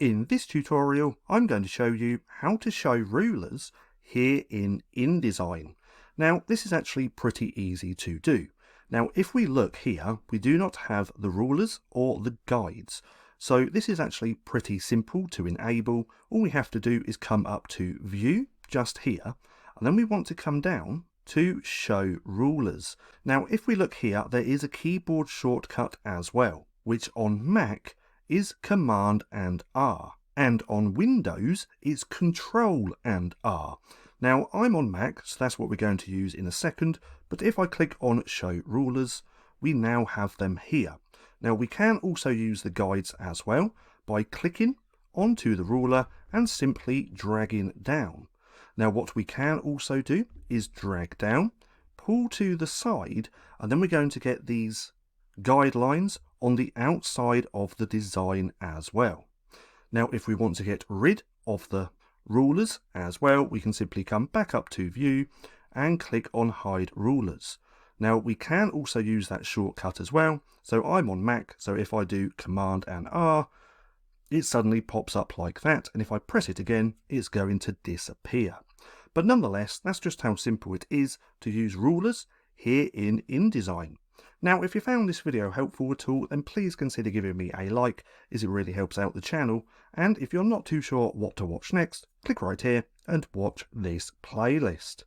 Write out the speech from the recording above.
In this tutorial, I'm going to show you how to show rulers here in InDesign. Now, this is actually pretty easy to do. Now, if we look here, we do not have the rulers or the guides. So this is actually pretty simple to enable. All we have to do is come up to View, just here, and then we want to come down to Show Rulers. Now, if we look here, there is a keyboard shortcut as well, which on Mac is Command and R, and on Windows it's Control and R. Now I'm on Mac, so that's what we're going to use in a second, but if I click on Show Rulers, we now have them here. Now we can also use the guides as well by clicking onto the ruler and simply dragging down. Now what we can also do is drag down, pull to the side, and then we're going to get these guidelines on the outside of the design as well. Now if we want to get rid of the rulers as well, we can simply come back up to View and click on Hide Rulers. Now we can also use that shortcut as well. So I'm on Mac, so if I do Command and R, it suddenly pops up like that, and if I press it again, it's going to disappear. But nonetheless, that's just how simple it is to use rulers here in InDesign. Now, if you found this video helpful at all, then please consider giving me a like, as it really helps out the channel. And if you're not too sure what to watch next, click right here and watch this playlist.